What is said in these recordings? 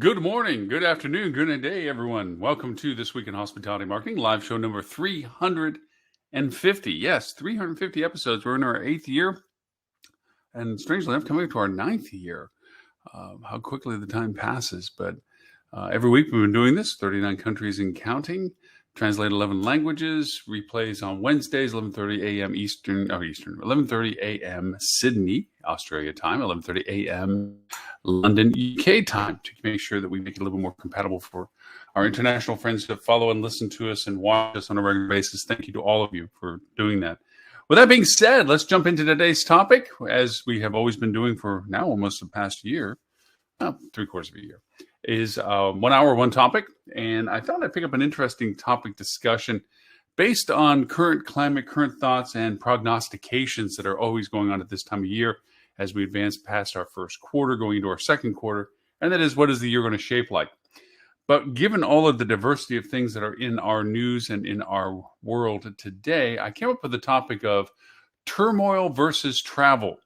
Good morning, good afternoon, good day, everyone. Welcome to This Week in Hospitality Marketing, live show number 350. Yes, 350 episodes. We're in our 8th year, and strangely enough, coming to our 9th year. How quickly the time passes, but every week we've been doing this, 39 countries and counting, translate 11 languages, replays on Wednesdays, 11:30 a.m. Eastern, 11:30 a.m. Sydney, Australia time, 11:30 a.m. London, UK time, to make sure that we make it a little more compatible for our international friends to follow and listen to us and watch us on a regular basis. Thank you to all of you for doing that. With that being said, let's jump into today's topic, as we have always been doing for now almost the past year, 3/4 of a year, is 1 hour, one topic. And I thought I'd pick up an interesting topic discussion based on current climate, current thoughts, and prognostications that are always going on at this time of year as we advance past our first quarter, going into our second quarter. And that is, what is the year going to shape like? But given all of the diversity of things that are in our news and in our world today, I came up with the topic of turmoil versus travel,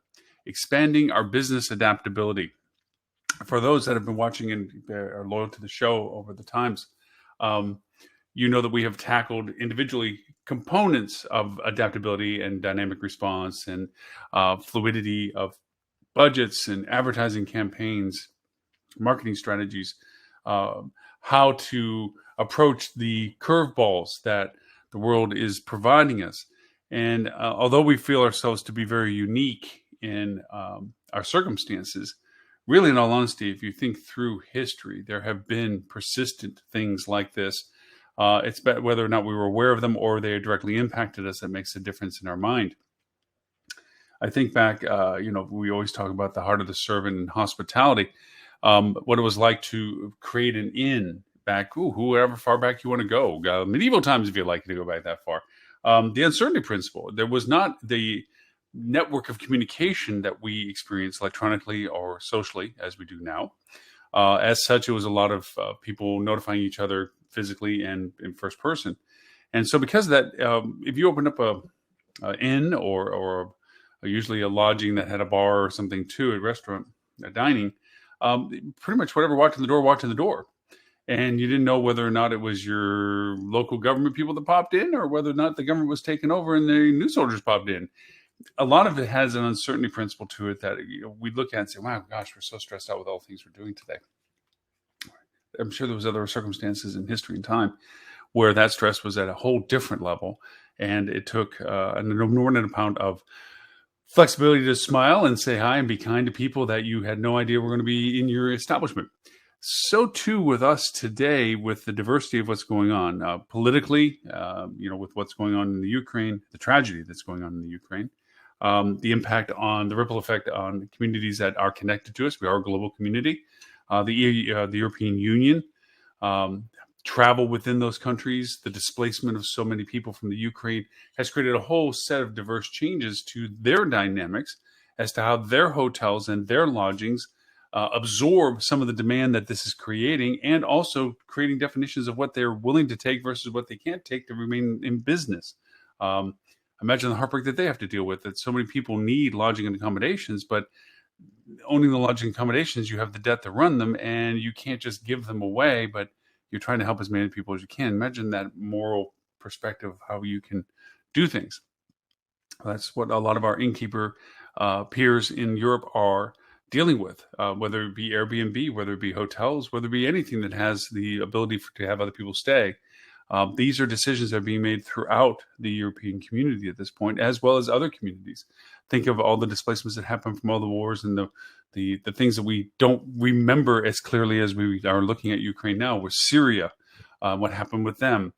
expanding our business adaptability. For those that have been watching and are loyal to the show over the times, you know that we have tackled individually components of adaptability and dynamic response and fluidity of budgets and advertising campaigns, marketing strategies, how to approach the curveballs that the world is providing us. And although we feel ourselves to be very unique in our circumstances, really, in all honesty, if you think through history, there have been persistent things like this. It's whether or not we were aware of them or they directly impacted us that makes a difference in our mind. I think back, we always talk about the heart of the servant in hospitality, what it was like to create an inn back, whoever far back you want to go, medieval times if you like to go back that far. The uncertainty principle. There was not the network of communication that we experience electronically or socially as we do now. As such, it was a lot of people notifying each other physically and in first person. And so because of that, if you opened up an inn or usually a lodging that had a bar or something too, a restaurant, a dining, pretty much whatever walked in the door. And you didn't know whether or not it was your local government people that popped in or whether or not the government was taken over and the new soldiers popped in. A lot of it has an uncertainty principle to it that we look at and say, wow, gosh, we're so stressed out with all the things we're doing today. I'm sure there was other circumstances in history and time where that stress was at a whole different level. And it took an inordinate amount of flexibility to smile and say hi and be kind to people that you had no idea were going to be in your establishment. So too with us today, with the diversity of what's going on politically, with what's going on in the Ukraine, the tragedy that's going on in the Ukraine, the impact on the ripple effect on communities that are connected to us. We are a global community. The European Union, travel within those countries, the displacement of so many people from the Ukraine has created a whole set of diverse changes to their dynamics as to how their hotels and their lodgings absorb some of the demand that this is creating, and also creating definitions of what they're willing to take versus what they can't take to remain in business. Imagine the heartbreak that they have to deal with, that so many people need lodging and accommodations, but owning the lodging accommodations, you have the debt to run them, and you can't just give them away, but you're trying to help as many people as you can. Imagine that moral perspective of how you can do things. That's what a lot of our innkeeper peers in Europe are dealing with, whether it be Airbnb, whether it be hotels, whether it be anything that has the ability to have other people stay. These are decisions that are being made throughout the European community at this point, as well as other communities. Think of all the displacements that happen from all the wars and the things that we don't remember as clearly as we are looking at Ukraine now, with Syria, what happened with them.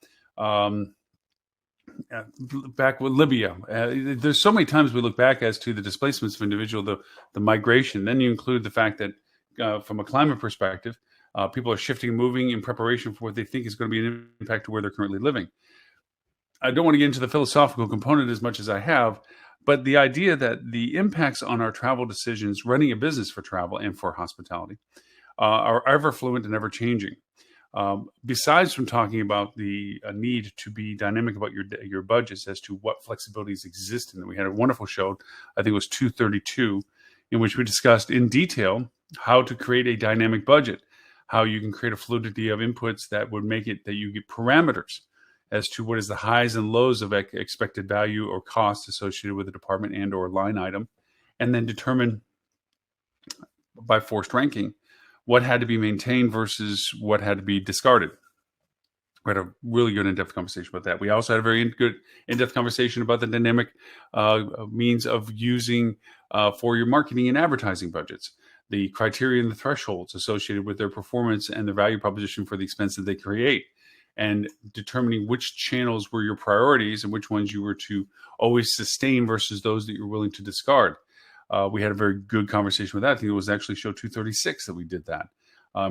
Back with Libya, there's so many times we look back as to the displacements of individual, the migration. Then you include the fact that from a climate perspective, people are shifting and moving in preparation for what they think is going to be an impact to where they're currently living. I don't want to get into the philosophical component as much as I have, but the idea that the impacts on our travel decisions, running a business for travel and for hospitality, are ever fluent and ever changing. Besides from talking about the need to be dynamic about your budgets as to what flexibilities exist in them. We had a wonderful show, I think it was 232, in which we discussed in detail how to create a dynamic budget, how you can create a fluidity of inputs that would make it that you get parameters as to what is the highs and lows of expected value or cost associated with a department and or line item, and then determine by forced ranking what had to be maintained versus what had to be discarded. We had a really good in-depth conversation about that. We also had a very good in-depth conversation about the dynamic means of using for your marketing and advertising budgets, the criteria and the thresholds associated with their performance and the value proposition for the expense that they create, and determining which channels were your priorities and which ones you were to always sustain versus those that you're willing to discard. We had a very good conversation with that. I think it was actually show 236 that we did that.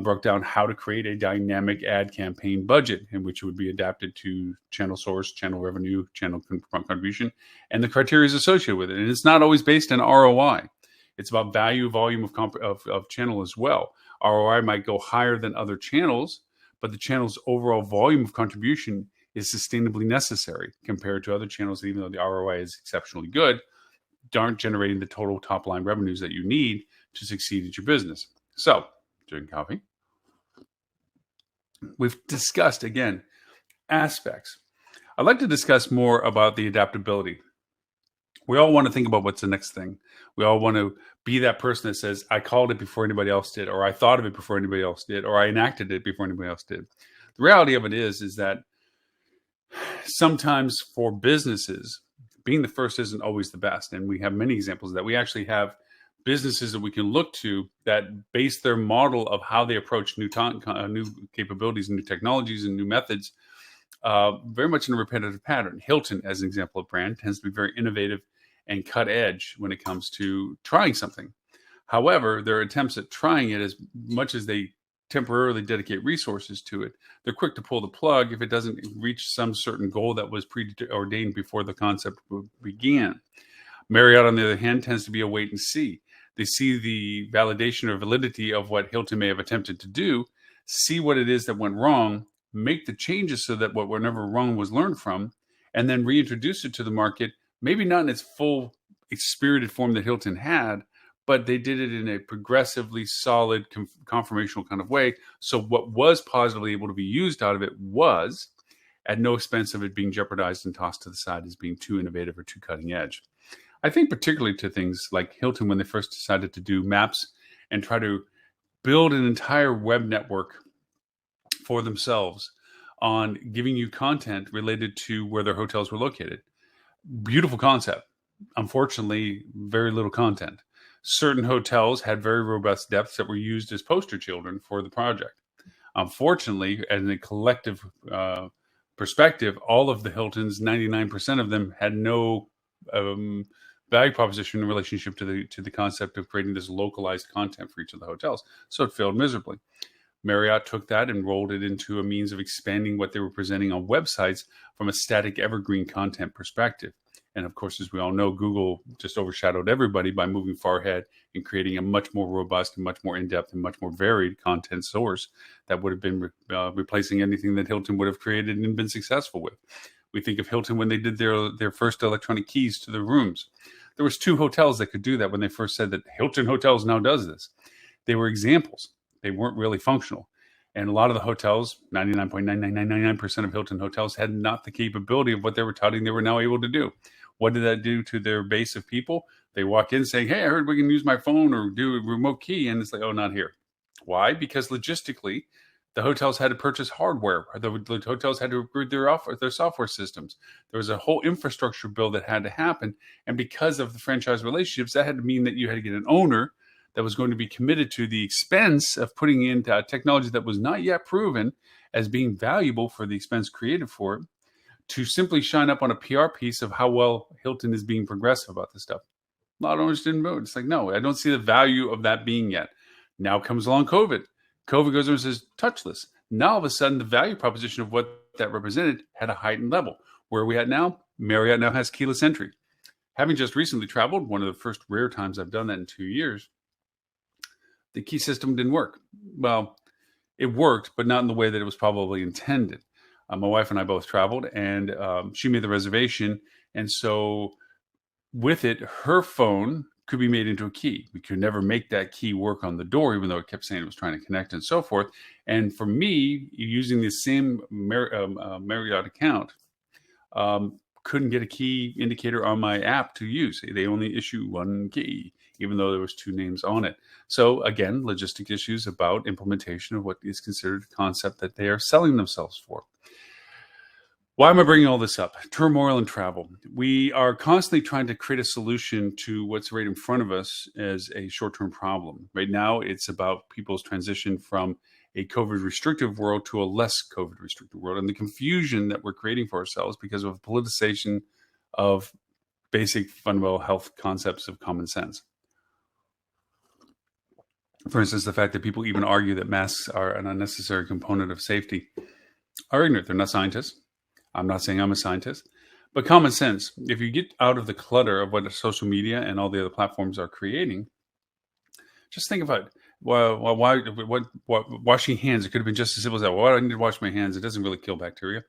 Broke down how to create a dynamic ad campaign budget in which it would be adapted to channel source, channel revenue, channel contribution, and the criteria associated with it. And it's not always based on ROI. It's about value, volume of channel as well. ROI might go higher than other channels, but the channel's overall volume of contribution is sustainably necessary compared to other channels that, even though the ROI is exceptionally good, aren't generating the total top line revenues that you need to succeed at your business. So, drinking coffee, we've discussed, again, aspects. I'd like to discuss more about the adaptability. We all want to think about what's the next thing. We all want to be that person that says, I called it before anybody else did, or I thought of it before anybody else did, or I enacted it before anybody else did. The reality of it is that sometimes for businesses, being the first isn't always the best. And we have many examples of that. We actually have businesses that we can look to that base their model of how they approach new capabilities and new technologies and new methods very much in a repetitive pattern. Hilton, as an example of brand, tends to be very innovative and cut edge when it comes to trying something. However, their attempts at trying it, as much as they temporarily dedicate resources to it, they're quick to pull the plug if it doesn't reach some certain goal that was preordained before the concept began. Marriott, on the other hand, tends to be a wait and see. They see the validation or validity of what Hilton may have attempted to do, see what it is that went wrong, make the changes so that what whatever wrong was learned from, and then reintroduce it to the market, maybe not in its full spirited form that Hilton had, but they did it in a progressively solid conformational kind of way. So what was positively able to be used out of it was at no expense of it being jeopardized and tossed to the side as being too innovative or too cutting edge. I think particularly to things like Hilton when they first decided to do maps and try to build an entire web network for themselves on giving you content related to where their hotels were located. Beautiful concept. Unfortunately, very little content. Certain hotels had very robust depths that were used as poster children for the project. Unfortunately, as a collective perspective, all of the Hiltons, 99% of them, had no value proposition in relationship to the concept of creating this localized content for each of the hotels. So it failed miserably. Marriott took that and rolled it into a means of expanding what they were presenting on websites from a static evergreen content perspective. And of course, as we all know, Google just overshadowed everybody by moving far ahead and creating a much more robust and much more in-depth and much more varied content source that would have been replacing anything that Hilton would have created and been successful with. We think of Hilton when they did their first electronic keys to the rooms. There was 2 hotels that could do that when they first said that Hilton Hotels now does this. They were examples. They weren't really functional. And a lot of the hotels, 99.9999% of Hilton hotels, had not the capability of what they were touting they were now able to do. What did that do to their base of people? They walk in saying, hey, I heard we can use my phone or do a remote key. And it's like, oh, not here. Why? Because logistically, the hotels had to purchase hardware. The hotels had to upgrade their software systems. There was a whole infrastructure build that had to happen. And because of the franchise relationships, that had to mean that you had to get an owner that was going to be committed to the expense of putting in technology that was not yet proven as being valuable for the expense created for it, to simply shine up on a PR piece of how well Hilton is being progressive about this stuff. A lot of owners didn't vote. It's like, no, I don't see the value of that being yet. Now comes along COVID. COVID goes over and says, touchless. Now all of a sudden, the value proposition of what that represented had a heightened level. Where are we at now? Marriott now has keyless entry. Having just recently traveled, one of the first rare times I've done that in 2 years, the key system didn't work. Well, it worked, but not in the way that it was probably intended. My wife and I both traveled, and she made the reservation. And so with it, her phone could be made into a key. We could never make that key work on the door, even though it kept saying it was trying to connect and so forth. And for me, using the same Marriott account, couldn't get a key indicator on my app to use. They only issue one key, even though there was two names on it. So again, logistic issues about implementation of what is considered a concept that they are selling themselves for. Why am I bringing all this up? Turmoil and travel. We are constantly trying to create a solution to what's right in front of us as a short-term problem. Right now, it's about people's transition from a COVID restrictive world to a less COVID restrictive world, and the confusion that we're creating for ourselves because of politicization of basic fundamental health concepts of common sense. For instance, the fact that people even argue that masks are an unnecessary component of safety are ignorant. They're not scientists. I'm not saying I'm a scientist, but common sense. If you get out of the clutter of what social media and all the other platforms are creating, just think about washing hands. It could have been just as simple as that. Why do I need to wash my hands? It doesn't really kill bacteria.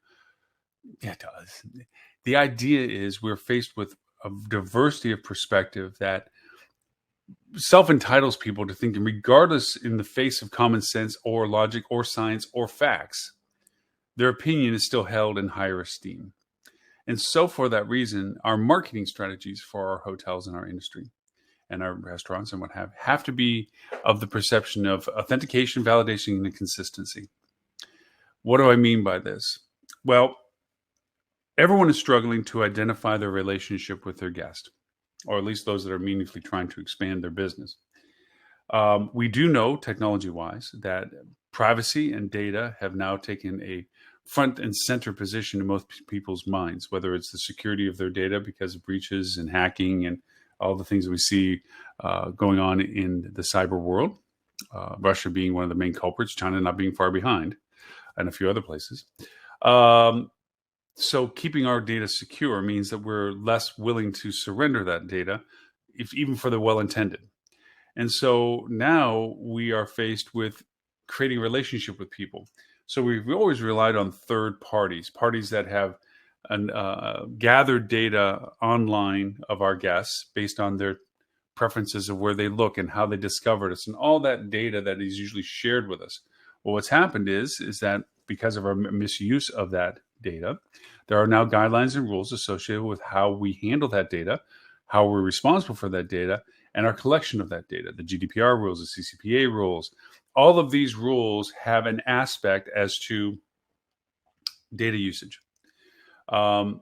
Yeah, it does. The idea is we're faced with a diversity of perspective that self-entitles people to thinking, regardless in the face of common sense or logic or science or facts, their opinion is still held in higher esteem. And so for that reason, our marketing strategies for our hotels and our industry and our restaurants and what have to be of the perception of authentication, validation, and consistency. What do I mean by this? Well, everyone is struggling to identify their relationship with their guest, or at least those that are meaningfully trying to expand their business. We do know, technology-wise, that privacy and data have now taken a front and center position in most people's minds, whether it's the security of their data because of breaches and hacking and all the things that we see going on in the cyber world, Russia being one of the main culprits, China not being far behind, and a few other places. So keeping our data secure means that we're less willing to surrender that data, even for the well-intended. And so now we are faced with creating a relationship with people. So we've always relied on third parties that have gathered data online of our guests based on their preferences of where they look and how they discovered us and all that data that is usually shared with us. Well, what's happened is that because of our misuse of that data, there are now guidelines and rules associated with how we handle that data, how we're responsible for that data, and our collection of that data. The GDPR rules, the CCPA rules, all of these rules have an aspect as to data usage. I,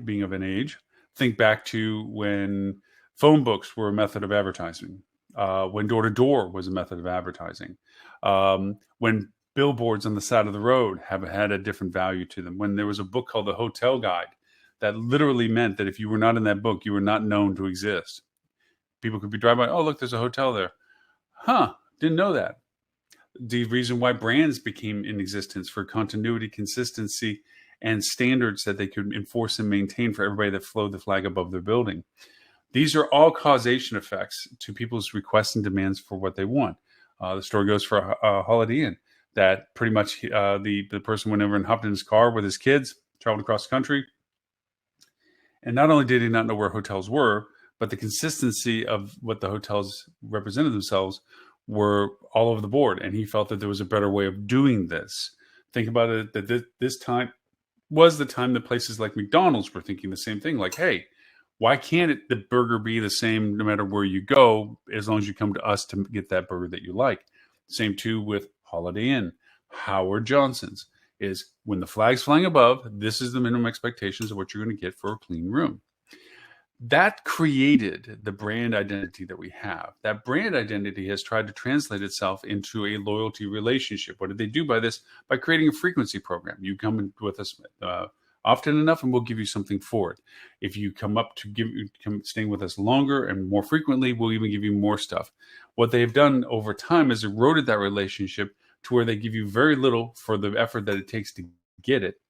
being of an age, think back to when phone books were a method of advertising, when door-to-door was a method of advertising, when billboards on the side of the road have had a different value to them, when there was a book called The Hotel Guide that literally meant that if you were not in that book, you were not known to exist. People could be driving by, oh, look, there's a hotel there. Huh, didn't know that. The reason why brands became in existence for continuity, consistency, and standards that they could enforce and maintain for everybody that flowed the flag above their building. These are all causation effects to people's requests and demands for what they want. The story goes for Holiday Inn that pretty much the person went over and hopped in his car with his kids, traveled across the country. And not only did he not know where hotels were, but the consistency of what the hotels represented themselves were all over the board. And he felt that there was a better way of doing this. Think about it, that this time was the time that places like McDonald's were thinking the same thing. Like, hey, why can't the burger be the same no matter where you go, as long as you come to us to get that burger that you like? Same too with Holiday Inn, Howard Johnson's. Is when the flag's flying above, this is the minimum expectations of what you're going to get for a clean room. That created the brand identity that we have. That brand identity has tried to translate itself into a loyalty relationship. What did they do by this? By creating a frequency program. You come with us often enough and we'll give you something for it. If you come staying with us longer and more frequently, we'll even give you more stuff. What they've done over time is eroded that relationship to where they give you very little for the effort that it takes to get it.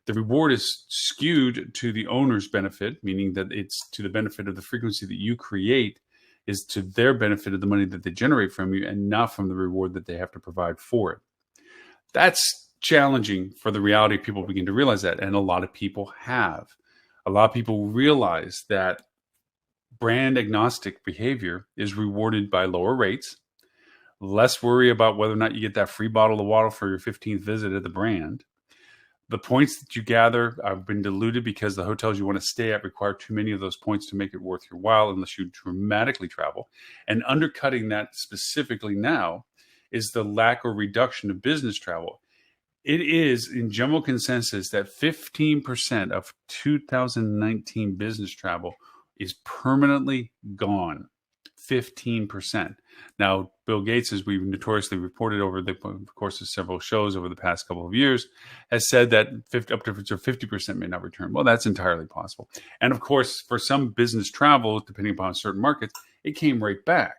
The reward is skewed to the owner's benefit, meaning that it's to the benefit of the frequency that you create is to their benefit of the money that they generate from you and not from the reward that they have to provide for it. That's challenging for the reality. People begin to realize that, and a lot of people have. A lot of people realize that brand agnostic behavior is rewarded by lower rates, less worry about whether or not you get that free bottle of water for your 15th visit at the brand. The points that you gather have been diluted because the hotels you want to stay at require too many of those points to make it worth your while unless you dramatically travel. And undercutting that specifically now is the lack or reduction of business travel. It is in general consensus that 15% of 2019 business travel is permanently gone. 15%. Now, Bill Gates, as we've notoriously reported over the course of several shows over the past couple of years, has said that up to 50% may not return. Well, that's entirely possible. And of course, for some business travel, depending upon certain markets, it came right back.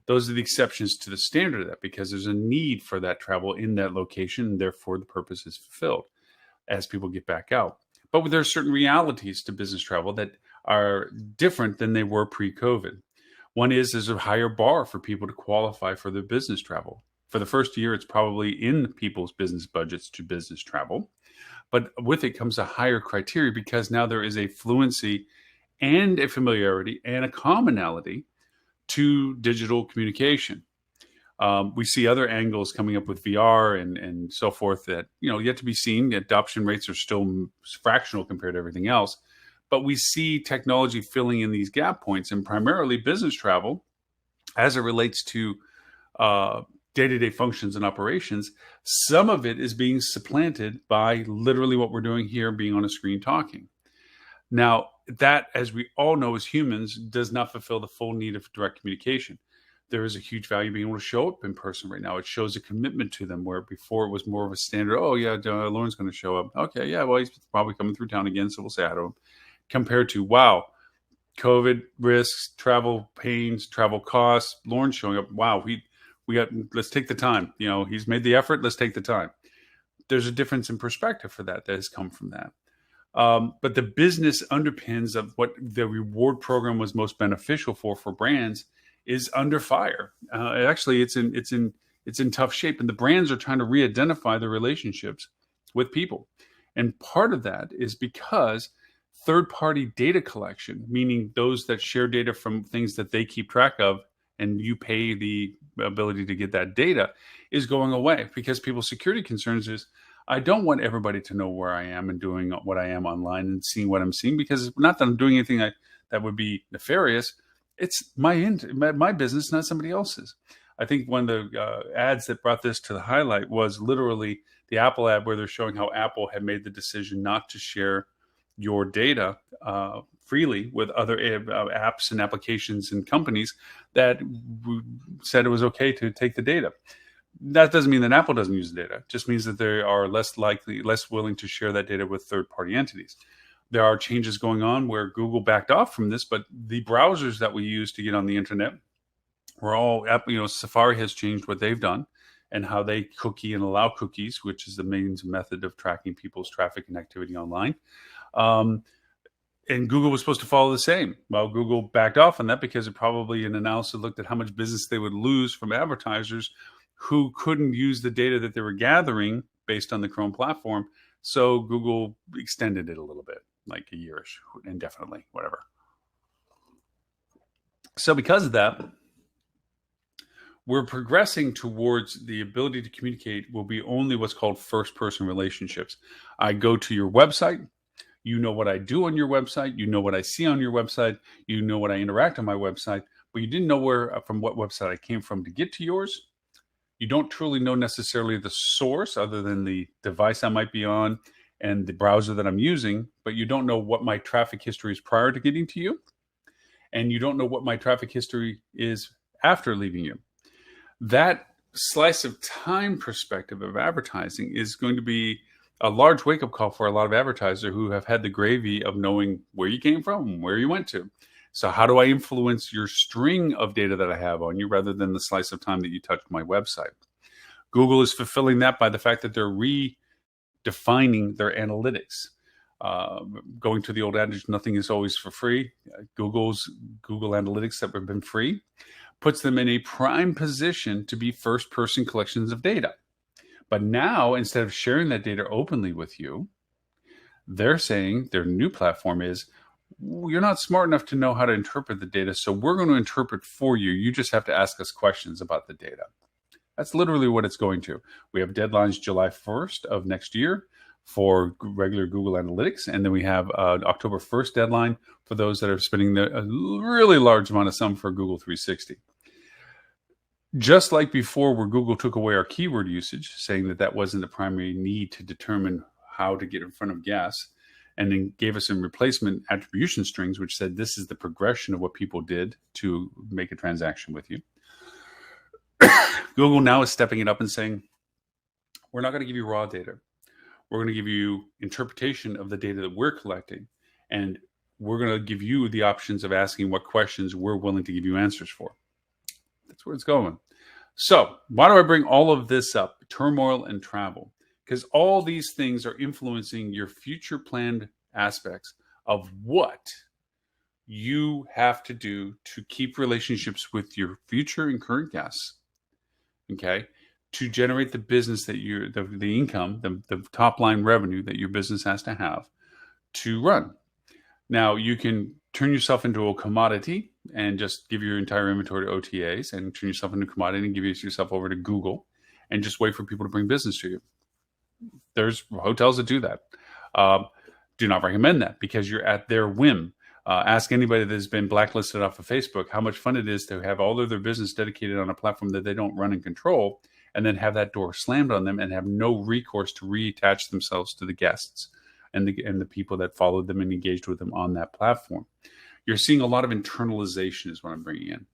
Those are the exceptions to the standard of that because there's a need for that travel in that location, and therefore the purpose is fulfilled as people get back out. But there are certain realities to business travel that are different than they were pre-COVID. One is there's a higher bar for people to qualify for their business travel. For the first year, it's probably in people's business budgets to business travel. But with it comes a higher criteria because now there is a fluency and a familiarity and a commonality to digital communication. We see other angles coming up with VR and so forth that, yet to be seen. The adoption rates are still fractional compared to everything else. But we see technology filling in these gap points, and primarily business travel, as it relates to day-to-day functions and operations. Some of it is being supplanted by literally what we're doing here, being on a screen talking. Now, that, as we all know as humans, does not fulfill the full need of direct communication. There is a huge value being able to show up in person right now. It shows a commitment to them, where before it was more of a standard, oh, yeah, Loren's going to show up. Okay, yeah, well, he's probably coming through town again, so we'll say hi to him. Compared to, wow, COVID risks, travel pains, travel costs, Loren showing up. Wow, let's take the time. He's made the effort. Let's take the time. There's a difference in perspective for that has come from that. But the business underpins of what the reward program was most beneficial for brands is under fire. Actually, it's in tough shape, and the brands are trying to re-identify their relationships with people. And part of that is because third-party data collection, meaning those that share data from things that they keep track of, and you pay the ability to get that data, is going away because people's security concerns is, I don't want everybody to know where I am and doing what I am online and seeing what I'm seeing, because it's not that I'm doing anything that would be nefarious. It's my business, not somebody else's. I think one of the ads that brought this to the highlight was literally the Apple ad, where they're showing how Apple had made the decision not to share your data freely with other apps and applications and companies that said it was okay to take the data. That doesn't mean that Apple doesn't use the data. It just means that they are less willing to share that data with third-party entities. There are changes going on where Google backed off from this, but the browsers that we use to get on the internet were all, Safari has changed what they've done and how they cookie and allow cookies, which is the main method of tracking people's traffic and activity online. And Google was supposed to follow the same. Well, Google backed off on that because it probably, in analysis, looked at how much business they would lose from advertisers who couldn't use the data that they were gathering based on the Chrome platform. So Google extended it a little bit, like a yearish, indefinitely, whatever. So because of that, we're progressing towards the ability to communicate will be only what's called first-person relationships. I go to your website. You know what I do on your website. You know what I see on your website. You know what I interact on my website. But you didn't know from what website I came from to get to yours. You don't truly know necessarily the source other than the device I might be on and the browser that I'm using. But you don't know what my traffic history is prior to getting to you. And you don't know what my traffic history is after leaving you. That slice of time perspective of advertising is going to be a large wake-up call for a lot of advertisers who have had the gravy of knowing where you came from and where you went to. So how do I influence your string of data that I have on you rather than the slice of time that you touched my website? Google is fulfilling that by the fact that they're redefining their analytics. Going to the old adage, nothing is always for free. Google Analytics that have been free puts them in a prime position to be first-person collections of data. But now, instead of sharing that data openly with you, they're saying their new platform is, you're not smart enough to know how to interpret the data, so we're going to interpret for you. You just have to ask us questions about the data. That's literally what it's going to. We have deadlines July 1st of next year for regular Google Analytics, and then we have October 1st deadline for those that are spending a really large amount of sum for Google 360. Just like before, where Google took away our keyword usage, saying that that wasn't the primary need to determine how to get in front of guests, and then gave us some replacement attribution strings, which said this is the progression of what people did to make a transaction with you. Google now is stepping it up and saying, we're not going to give you raw data. We're going to give you interpretation of the data that we're collecting, and we're going to give you the options of asking what questions we're willing to give you answers for. That's where it's going. So why do I bring all of this up? Turmoil and travel. Because all these things are influencing your future planned aspects of what you have to do to keep relationships with your future and current guests. Okay, to generate the business that the income, the top line revenue that your business has to have to run. Now, you can turn yourself into a commodity and just give your entire inventory to OTAs and turn yourself into a commodity and give yourself over to Google and just wait for people to bring business to you. There's hotels that do that. Do not recommend that because you're at their whim. Ask anybody that's been blacklisted off of Facebook how much fun it is to have all of their business dedicated on a platform that they don't run and control, and then have that door slammed on them and have no recourse to reattach themselves to the guests and the people that followed them and engaged with them on that platform. You're seeing a lot of internalization is what I'm bringing in.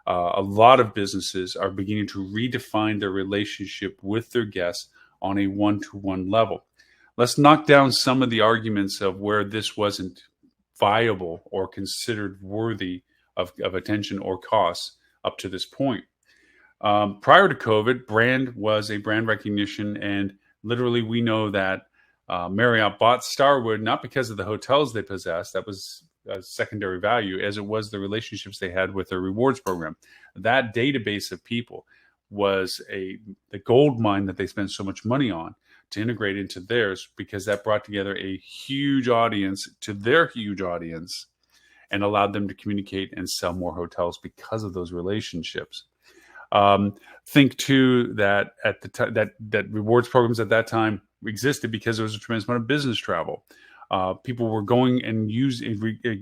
A lot of businesses are beginning to redefine their relationship with their guests on a one-to-one level. Let's knock down some of the arguments of where this wasn't viable or considered worthy of attention or costs up to this point. Prior to COVID, brand was a brand recognition, and literally we know that Marriott bought Starwood not because of the hotels they possessed, that was a secondary value, as it was the relationships they had with their rewards program. That database of people was the gold mine that they spent so much money on to integrate into theirs, because that brought together a huge audience to their huge audience and allowed them to communicate and sell more hotels because of those relationships. Think too that at the time that rewards programs at that time existed because there was a tremendous amount of business travel. People were going and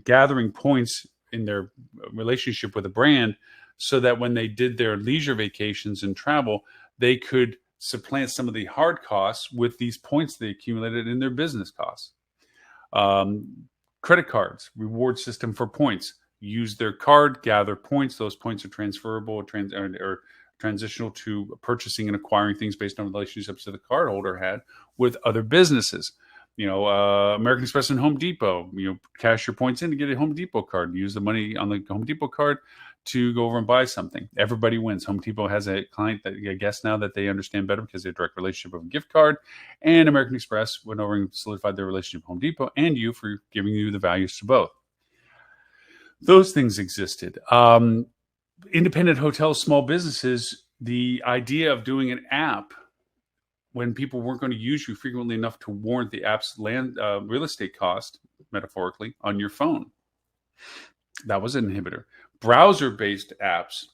gathering points in their relationship with a brand, so that when they did their leisure vacations and travel, they could supplant some of the hard costs with these points they accumulated in their business costs. Credit cards, reward system for points. Use their card, gather points. Those points are transferable or transitional to purchasing and acquiring things based on relationships that the cardholder had with other businesses. American Express and Home Depot, cash your points in to get a Home Depot card. Use the money on the Home Depot card to go over and buy something. Everybody wins. Home Depot has a client that I guess now that they understand better because they have a direct relationship with a gift card. And American Express went over and solidified their relationship with Home Depot and you for giving you the values to both. Those things existed. Independent hotels, small businesses, the idea of doing an app when people weren't going to use you frequently enough to warrant the app's real estate cost, metaphorically, on your phone. That was an inhibitor. Browser-based apps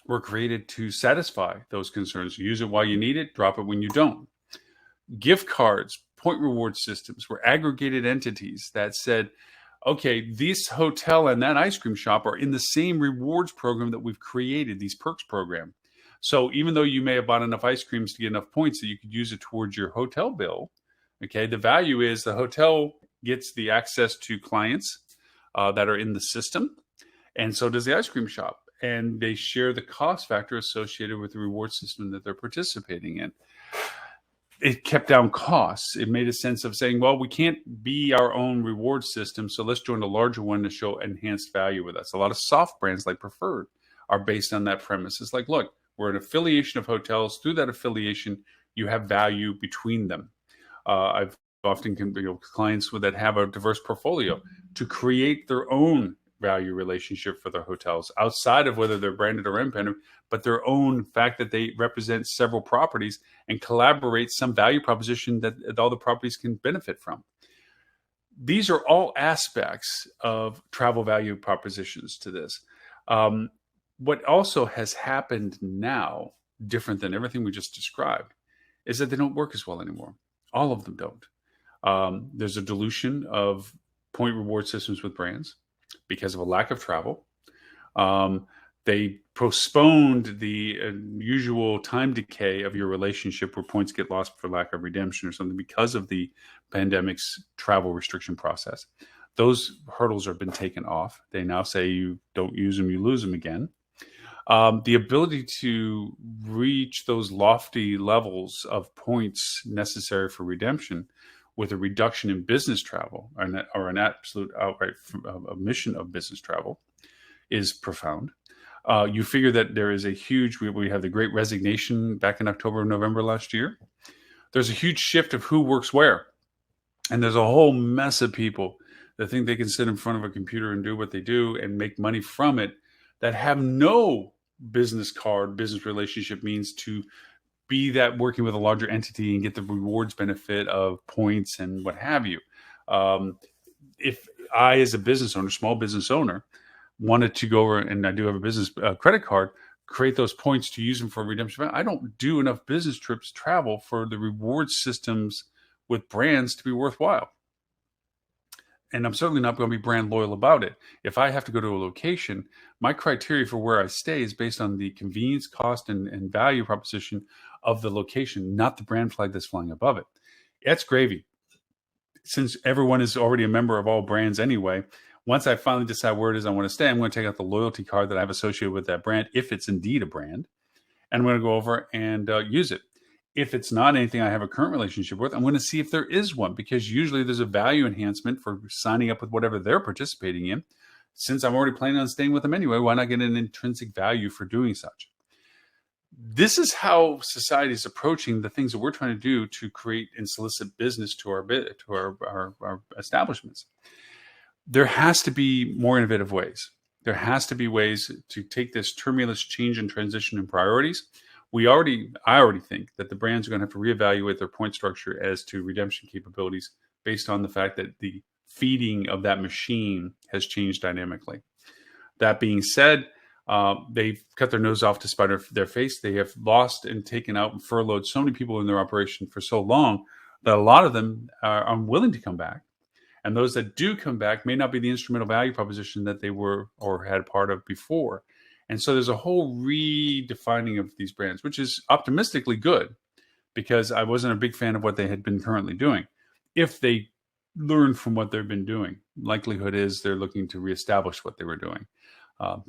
were created to satisfy those concerns. Use it while you need it, drop it when you don't. Gift cards, point reward systems were aggregated entities that said, okay, this hotel and that ice cream shop are in the same rewards program that we've created, these perks program. So even though you may have bought enough ice creams to get enough points that you could use it towards your hotel bill, okay, the value is the hotel gets the access to clients that are in the system, and so does the ice cream shop. And they share the cost factor associated with the reward system that they're participating in. It kept down costs. It made a sense of saying, well, we can't be our own reward system, so let's join a larger one to show enhanced value with us. A lot of soft brands like Preferred are based on that premise. It's like, look, we're an affiliation of hotels. Through that affiliation, you have value between them. I've often clients that have a diverse portfolio to create their own value relationship for their hotels outside of whether they're branded or independent, but their own fact that they represent several properties and collaborate some value proposition that all the properties can benefit from. these are all aspects of travel value propositions to this. What also has happened now, different than everything we just described, is that they don't work as well anymore. All of them don't. There's a dilution of point reward systems with brands because of a lack of travel. They postponed the usual time decay of your relationship where points get lost for lack of redemption or something because of the pandemic's travel restriction process. Those hurdles have been taken off. They now say you don't use them, you lose them again. The ability to reach those lofty levels of points necessary for redemption with a reduction in business travel or an absolute outright omission of business travel is profound. You figure that there is a huge, we have the Great Resignation back in October, November last year. There's a huge shift of who works where. And there's a whole mess of people that think they can sit in front of a computer and do what they do and make money from it that have no business card, business relationship means to be that working with a larger entity and get the rewards benefit of points and what have you. If I, as a business owner, small business owner, wanted to go over, and I do have a business credit card, create those points to use them for redemption, I don't do enough business trips travel for the reward systems with brands to be worthwhile. And I'm certainly not going to be brand loyal about it. If I have to go to a location, my criteria for where I stay is based on the convenience, cost, and value proposition of the location, not the brand flag that's flying above it. That's gravy. Since everyone is already a member of all brands anyway, once I finally decide where it is I want to stay, I'm going to take out the loyalty card that I have associated with that brand, if it's indeed a brand, and I'm going to go over and use it. If it's not anything I have a current relationship with, I'm going to see if there is one, because usually there's a value enhancement for signing up with whatever they're participating in. Since I'm already planning on staying with them anyway, why not get an intrinsic value for doing such? This is how society is approaching the things that we're trying to do to create and solicit business to our establishments. There has to be more innovative ways. There has to be ways to take this tumultuous change and transition in priorities. I already think that the brands are going to have to reevaluate their point structure as to redemption capabilities based on the fact that the feeding of that machine has changed dynamically. That being said, they've cut their nose off to spite their face. They have lost and taken out and furloughed so many people in their operation for so long that a lot of them are unwilling to come back. And those that do come back may not be the instrumental value proposition that they were or had part of before. And so there's a whole redefining of these brands, which is optimistically good, because I wasn't a big fan of what they had been currently doing. If they learn from what they've been doing, likelihood is they're looking to reestablish what they were doing.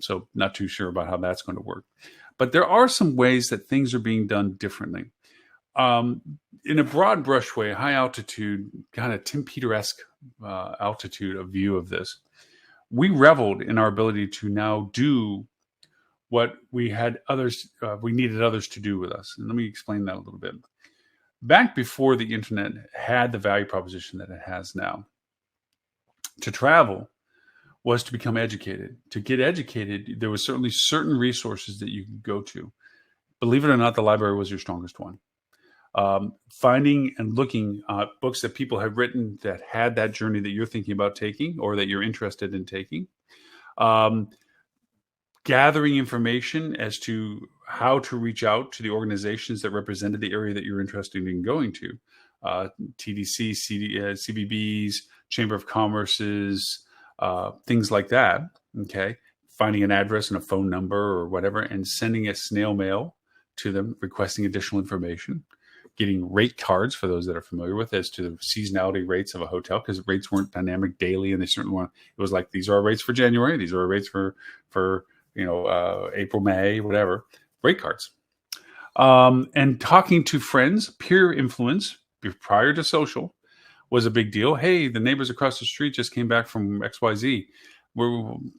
So not too sure about how that's going to work. But there are some ways that things are being done differently. In a broad brush way, high altitude, kind of Tim Peter-esque altitude of view of this, we reveled in our ability to now do what we needed others to do with us. And let me explain that a little bit. Back before the internet had the value proposition that it has now, to travel was to become educated. To get educated, there was certainly certain resources that you could go to. Believe it or not, the library was your strongest one. Finding and looking at books that people have written that had that journey that you're thinking about taking or that you're interested in taking. Gathering information as to how to reach out to the organizations that represented the area that you're interested in going to. TDC, CVBs, Chamber of Commerce's, things like that. Okay. Finding an address and a phone number or whatever, and sending a snail mail to them, requesting additional information. Getting rate cards for those that are familiar with as to the seasonality rates of a hotel, because rates weren't dynamic daily, and they certainly weren't. It was like, these are our rates for January, these are our rates for April, May, whatever. Rate cards. And talking to friends, peer influence prior to social was a big deal. Hey, the neighbors across the street just came back from XYZ.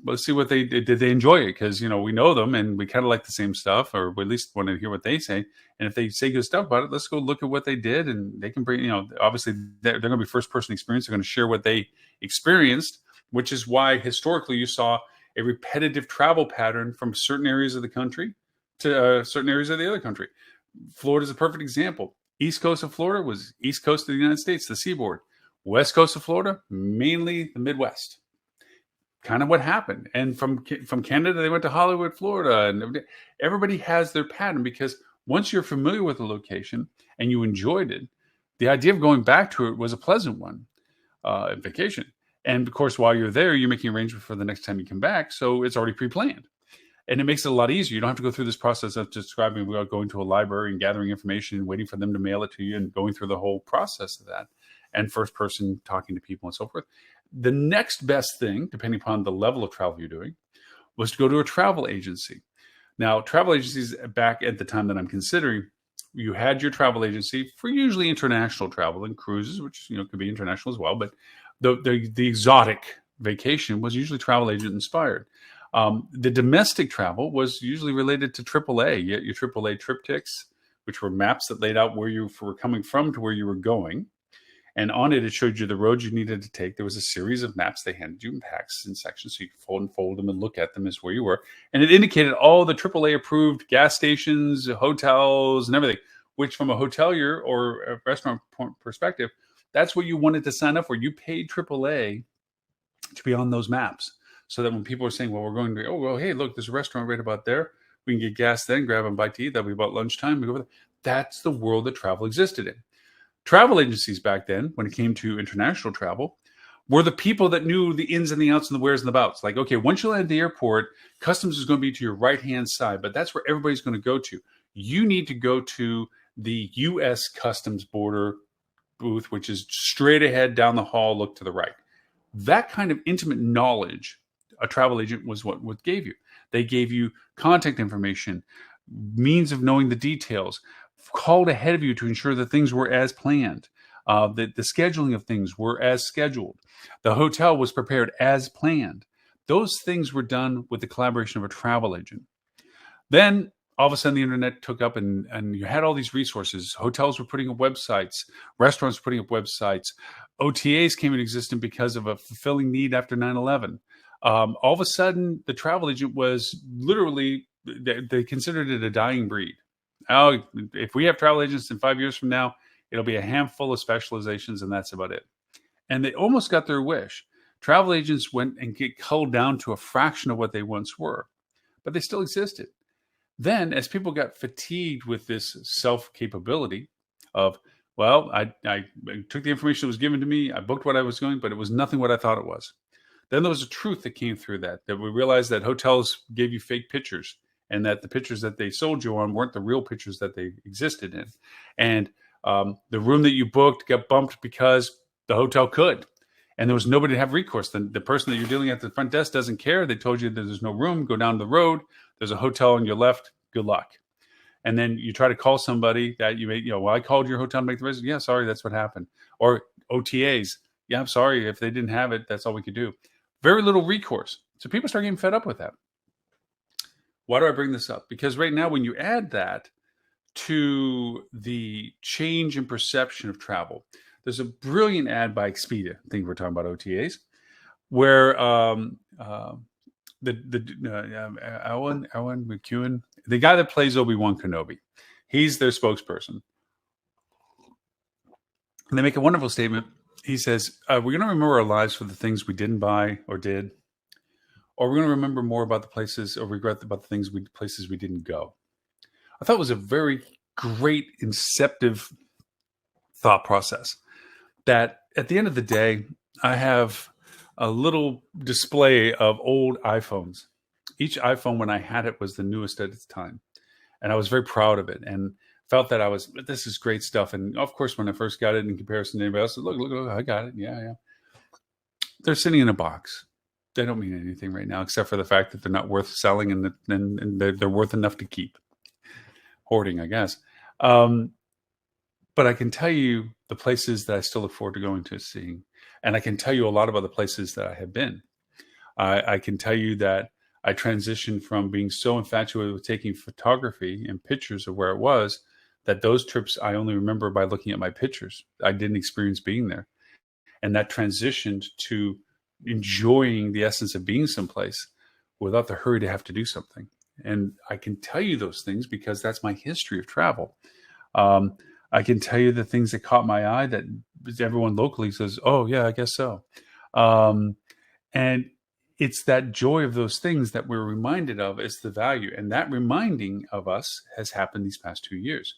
Let's see what they did. Did they enjoy it? Because, we know them and we kind of like the same stuff, or we at least want to hear what they say. And if they say good stuff about it, let's go look at what they did. And they can bring, obviously they're going to be first person experience. They're going to share what they experienced, which is why historically you saw a repetitive travel pattern from certain areas of the country to certain areas of the other country. Florida is a perfect example. East coast of Florida was east coast of the United States, the seaboard. West coast of Florida, mainly the Midwest. Kind of what happened. And from Canada, they went to Hollywood, Florida, and everybody has their pattern, because once you're familiar with the location and you enjoyed it, the idea of going back to it was a pleasant one, vacation. And of course, while you're there, you're making arrangements for the next time you come back, so it's already pre-planned. And it makes it a lot easier. You don't have to go through this process of describing about going to a library and gathering information and waiting for them to mail it to you and going through the whole process of that, and first person talking to people and so forth. The next best thing, depending upon the level of travel you're doing, was to go to a travel agency. Now, travel agencies back at the time that I'm considering, you had your travel agency for usually international travel and cruises, which could be international as well. But the exotic vacation was usually travel agent inspired. The domestic travel was usually related to AAA. You had your AAA triptychs, which were maps that laid out where you were coming from to where you were going. And on it showed you the roads you needed to take. There was a series of maps they handed you in packs and sections, so you could fold them and look at them as where you were. And it indicated all the AAA approved gas stations, hotels, and everything, which from a hotelier or a restaurant perspective, that's what you wanted to sign up for. You paid AAA to be on those maps, so that when people are saying, well, we're going to, hey, look, there's a restaurant right about there. We can get gas then, grab a bite to eat. That'll be about lunchtime. We go over there. That's the world that travel existed in. Travel agencies back then, when it came to international travel, were the people that knew the ins and the outs and the wheres and the bouts. Like, okay, once you land at the airport, customs is going to be to your right-hand side, but that's where everybody's going to go to. You need to go to the U.S. Customs border booth, which is straight ahead down the hall, look to the right. That kind of intimate knowledge, a travel agent was what gave you. They gave you contact information, means of knowing the details, called ahead of you to ensure that things were as planned, that the scheduling of things were as scheduled. The hotel was prepared as planned. Those things were done with the collaboration of a travel agent. Then all of a sudden the internet took up and you had all these resources. Hotels were putting up websites, restaurants were putting up websites. OTAs came into existence because of a fulfilling need after 9/11. All of a sudden the travel agent was literally, they considered it a dying breed. Oh, if we have travel agents in 5 years from now, it'll be a handful of specializations, and that's about it. And they almost got their wish. Travel agents went and get culled down to a fraction of what they once were, but they still existed. Then, as people got fatigued with this self-capability of, well, I took the information that was given to me, I booked what I was going, but it was nothing what I thought it was. Then there was a truth that came through that we realized that hotels gave you fake pictures, and that the pictures that they sold you on weren't the real pictures that they existed in. And the room that you booked got bumped because the hotel could. And there was nobody to have recourse. The person that you're dealing at the front desk doesn't care. They told you that there's no room. Go down the road. There's a hotel on your left. Good luck. And then you try to call somebody that I called your hotel to make the reservation. Yeah, sorry, that's what happened. Or OTAs. Yeah, I'm sorry. If they didn't have it, that's all we could do. Very little recourse. So people start getting fed up with that. Why do I bring this up? Because right now, when you add that to the change in perception of travel, there's a brilliant ad by Expedia. I think we're talking about OTAs, where Alan McEwen, the guy that plays Obi-Wan Kenobi, he's their spokesperson. And they make a wonderful statement. He says, we're going to remember our lives for the things we didn't buy or did, or we're going to remember more about the places or regret about the places we didn't go. I thought it was a very great, inceptive thought process that at the end of the day, I have a little display of old iPhones. Each iPhone, when I had it, was the newest at its time. And I was very proud of it and felt that this is great stuff. And of course, when I first got it in comparison to anybody else, look, I got it. Yeah. They're sitting in a box. They don't mean anything right now, except for the fact that they're not worth selling and they're worth enough to keep. Hoarding, I guess. But I can tell you the places that I still look forward to going to seeing. And I can tell you a lot about the places that I have been. I can tell you that I transitioned from being so infatuated with taking photography and pictures of where it was, that those trips I only remember by looking at my pictures. I didn't experience being there. And that transitioned to enjoying the essence of being someplace without the hurry to have to do something. And I can tell you those things because that's my history of travel. I can tell you the things that caught my eye that everyone locally says, "Oh yeah, I guess so." Um, and it's that joy of those things that we're reminded of as the value. And that reminding of us has happened these past 2 years.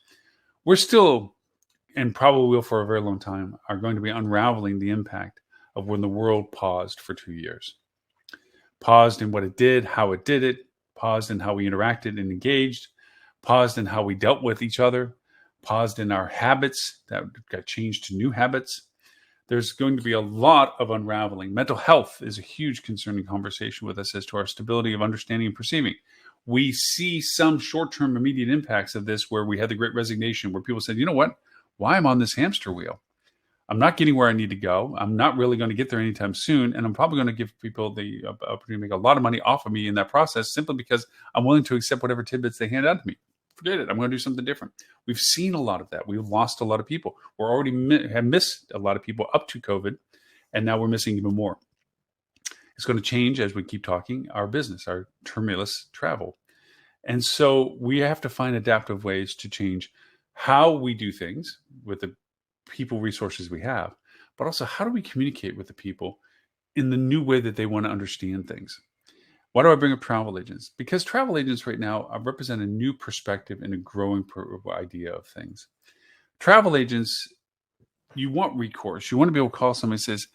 We're still, and probably will for a very long time, are going to be unraveling the impact of when the world paused for 2 years. Paused in what it did, how it did it, paused in how we interacted and engaged, paused in how we dealt with each other, paused in our habits that got changed to new habits. There's going to be a lot of unraveling. Mental health is a huge concerning conversation with us as to our stability of understanding and perceiving. We see some short-term immediate impacts of this where we had the Great Resignation, where people said, you know what? Why am I on this hamster wheel? I'm not getting where I need to go. I'm not really going to get there anytime soon. And I'm probably going to give people the opportunity to make a lot of money off of me in that process simply because I'm willing to accept whatever tidbits they hand out to me. Forget it. I'm going to do something different. We've seen a lot of that. We've lost a lot of people. We're already have missed a lot of people up to COVID, and now we're missing even more. It's going to change as we keep talking our business, our tumultuous travel. And so we have to find adaptive ways to change how we do things with the people resources we have, but also how do we communicate with the people in the new way that they want to understand things. Why do I bring up travel agents? Because travel agents right now represent a new perspective and a growing idea of things. Travel agents, you want recourse. You want to be able to call somebody and says,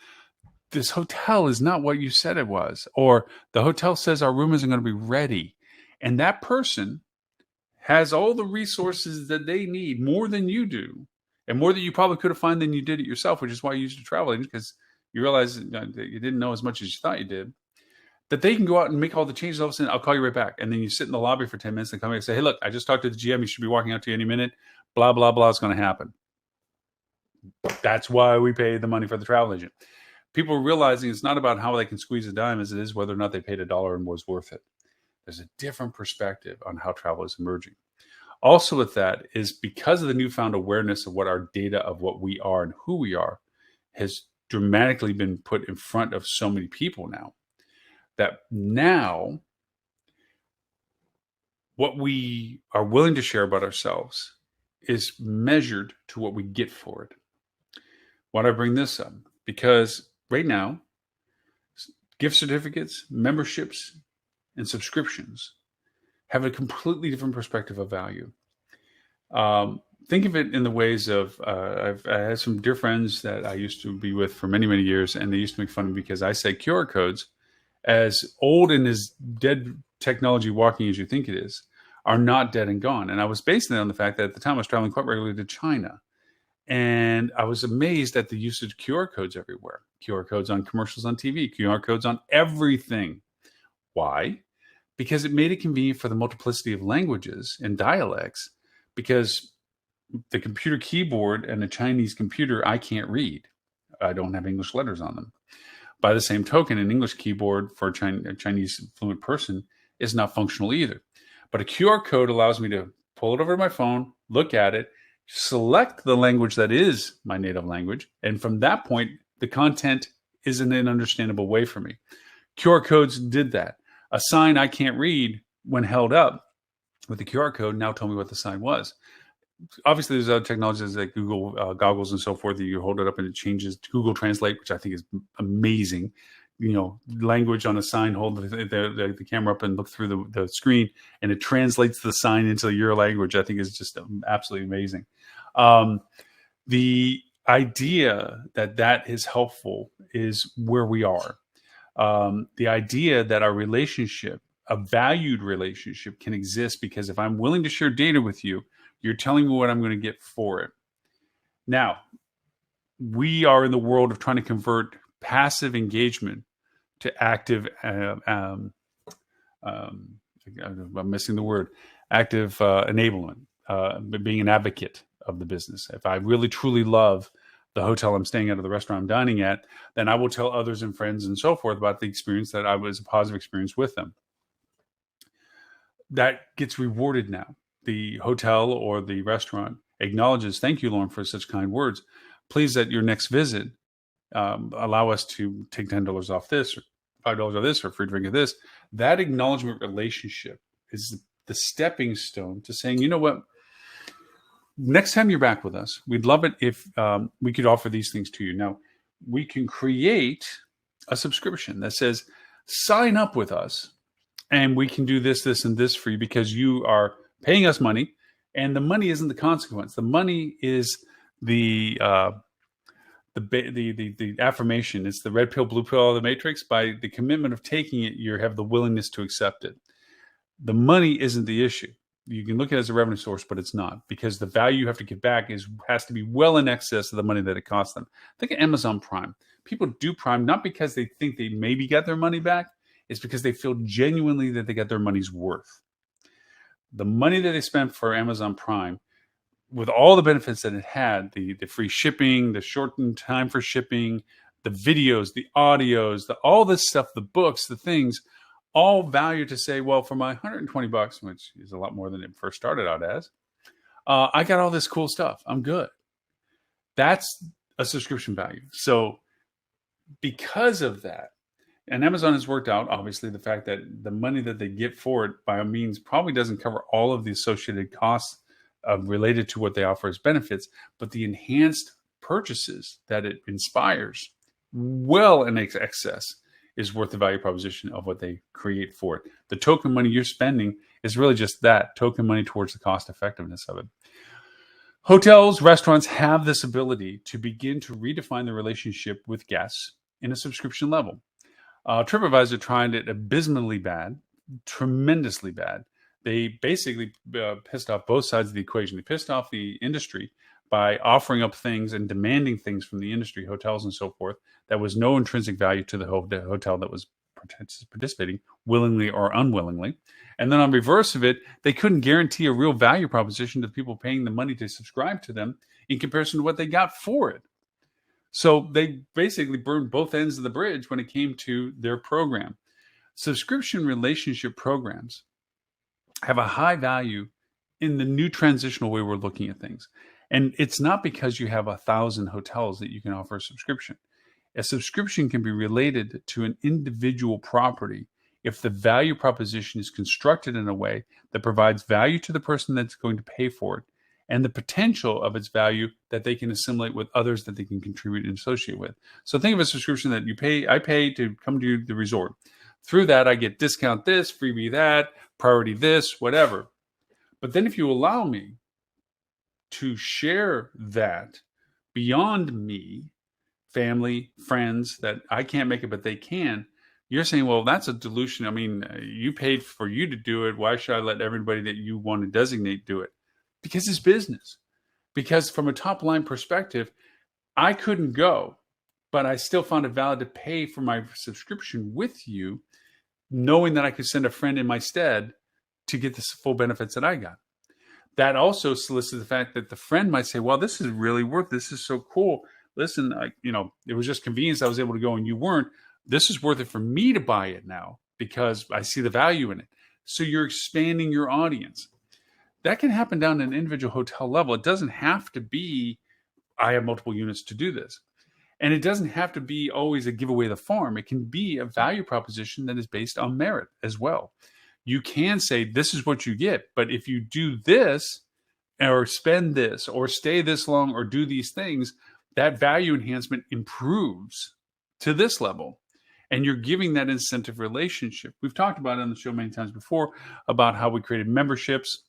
this hotel is not what you said it was, or the hotel says our room isn't going to be ready. And that person has all the resources that they need, more than you do, and more that you probably could have found than you did it yourself, which is why you used a travel agent, because you realize that you didn't know as much as you thought you did, that they can go out and make all the changes. All of a sudden, I'll call you right back. And then you sit in the lobby for 10 minutes and come back and say, hey, look, I just talked to the GM. You should be walking out to you any minute. Blah, blah, blah is going to happen. That's why we pay the money for the travel agent. People are realizing it's not about how they can squeeze a dime as it is whether or not they paid $1 and was worth it. There's a different perspective on how travel is emerging. Also with that is because of the newfound awareness of what our data of what we are and who we are has dramatically been put in front of so many people now, that now what we are willing to share about ourselves is measured to what we get for it. Why do I bring this up? Because right now, gift certificates, memberships, and subscriptions have a completely different perspective of value. Think of it in the ways of, I had some dear friends that I used to be with for many, many years, and they used to make fun of me because I say QR codes, as old and as dead technology walking as you think it is, are not dead and gone. And I was basing it on the fact that at the time I was traveling quite regularly to China. And I was amazed at the usage of QR codes everywhere. QR codes on commercials on TV, QR codes on everything. Why? Because it made it convenient for the multiplicity of languages and dialects, because the computer keyboard and a Chinese computer, I can't read. I don't have English letters on them. By the same token, an English keyboard for a Chinese fluent person is not functional either. But a QR code allows me to pull it over to my phone, look at it, select the language that is my native language, and from that point, the content is in an understandable way for me. QR codes did that. A sign I can't read when held up with the QR code now told me what the sign was. Obviously, there's other technologies like Google goggles and so forth that you hold it up and it changes to Google Translate, which I think is amazing. You know, language on a sign, hold the camera up and look through the screen, and it translates the sign into your language. I think is just absolutely amazing. The idea that is helpful is where we are. The idea that our relationship, a valued relationship, can exist because if I'm willing to share data with you, you're telling me what I'm going to get for it. Now, we are in the world of trying to convert passive engagement to active, I'm missing the word, active enablement, being an advocate of the business. If I really truly love the hotel I'm staying at or the restaurant I'm dining at, then I will tell others and friends and so forth about the experience that I was a positive experience with them. That gets rewarded now. The hotel or the restaurant acknowledges, thank you, Loren, for such kind words. Please, at your next visit, allow us to take $10 off this or $5 off this or a free drink of this. That acknowledgement relationship is the stepping stone to saying, you know what? next time you're back with us, we'd love it if we could offer these things to you. Now, we can create a subscription that says, sign up with us, and we can do this, this, and this for you because you are paying us money, and the money isn't the consequence. The money is the affirmation. It's the red pill, blue pill of the matrix. By the commitment of taking it, you have the willingness to accept it. The money isn't the issue. You can look at it as a revenue source, but it's not, because the value you have to give back has to be well in excess of the money that it costs them. Think of Amazon Prime. People do Prime not because they think they maybe got their money back. It's because they feel genuinely that they got their money's worth. The money that they spent for Amazon Prime, with all the benefits that it had, the free shipping, the shortened time for shipping, the videos, the audios, all this stuff, the books, the things, all value to say, well, for my $120, which is a lot more than it first started out as, I got all this cool stuff. I'm good. That's a subscription value. So because of that, and Amazon has worked out, obviously, the fact that the money that they get for it, by all means, probably doesn't cover all of the associated costs related to what they offer as benefits, but the enhanced purchases that it inspires, well in excess, is worth the value proposition of what they create for it. The token money you're spending is really just that, token money towards the cost effectiveness of it. Hotels, restaurants have this ability to begin to redefine the relationship with guests in a subscription level. TripAdvisor tried it abysmally bad, tremendously bad. They basically pissed off both sides of the equation. They pissed off the industry by offering up things and demanding things from the industry, hotels and so forth, that was no intrinsic value to the hotel that was participating, willingly or unwillingly. And then on reverse of it, they couldn't guarantee a real value proposition to the people paying the money to subscribe to them in comparison to what they got for it. So they basically burned both ends of the bridge when it came to their program. Subscription relationship programs have a high value in the new transitional way we're looking at things. And it's not because you have 1,000 hotels that you can offer a subscription. A subscription can be related to an individual property if the value proposition is constructed in a way that provides value to the person that's going to pay for it, and the potential of its value that they can assimilate with others that they can contribute and associate with. So think of a subscription that I pay to come to the resort. Through that, I get discount this, freebie that, priority this, whatever. But then if you allow me to share that beyond me, family, friends, that I can't make it, but they can, you're saying, well, that's a dilution. I mean, you paid for you to do it. Why should I let everybody that you want to designate do it? Because it's business. Because from a top line perspective, I couldn't go, but I still found it valid to pay for my subscription with you, knowing that I could send a friend in my stead to get the full benefits that I got. That also solicits the fact that the friend might say, well, this is really worth, this is so cool. Listen, it was just convenience. I was able to go and you weren't. This is worth it for me to buy it now because I see the value in it. So you're expanding your audience. That can happen down at an individual hotel level. It doesn't have to be, I have multiple units to do this. And it doesn't have to be always a give away the farm. It can be a value proposition that is based on merit as well. You can say, this is what you get. But if you do this or spend this or stay this long or do these things, that value enhancement improves to this level. And you're giving that incentive relationship. We've talked about it on the show many times before about how we created memberships,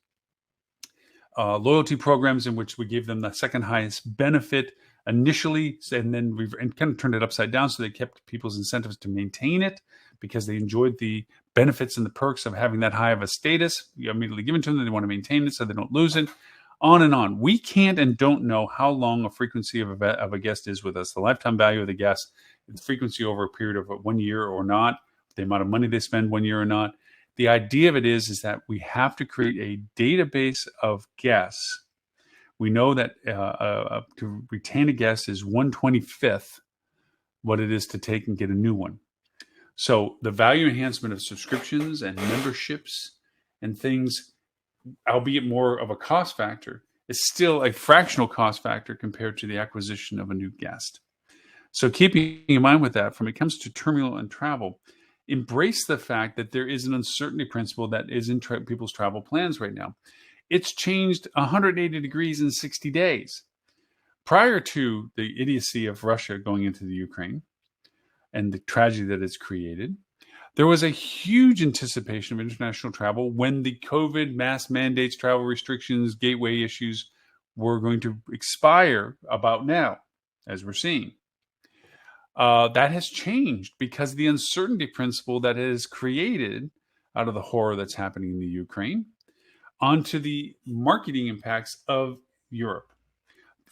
loyalty programs in which we gave them the second highest benefit initially, and then we kind of turned it upside down so they kept people's incentives to maintain it because they enjoyed the benefits and the perks of having that high of a status. You immediately given to them, they want to maintain it so they don't lose it. On and on. We can't and don't know how long a frequency of a guest is with us. The lifetime value of the guest, the frequency over a period of 1 year or not, the amount of money they spend 1 year or not. The idea of it is that we have to create a database of guests. We know that to retain a guest is 1/25th what it is to take and get a new one. So the value enhancement of subscriptions and memberships and things, albeit more of a cost factor, is still a fractional cost factor compared to the acquisition of a new guest. So keeping in mind with that, when it comes to turmoil and travel, embrace the fact that there is an uncertainty principle that is in people's travel plans right now. it's changed 180 degrees in 60 days. Prior to the idiocy of Russia going into the Ukraine and the tragedy that it's created, there was a huge anticipation of international travel when the COVID mass mandates, travel restrictions, gateway issues were going to expire about now, as we're seeing. That has changed because the uncertainty principle that is created out of the horror that's happening in the Ukraine onto the marketing impacts of Europe.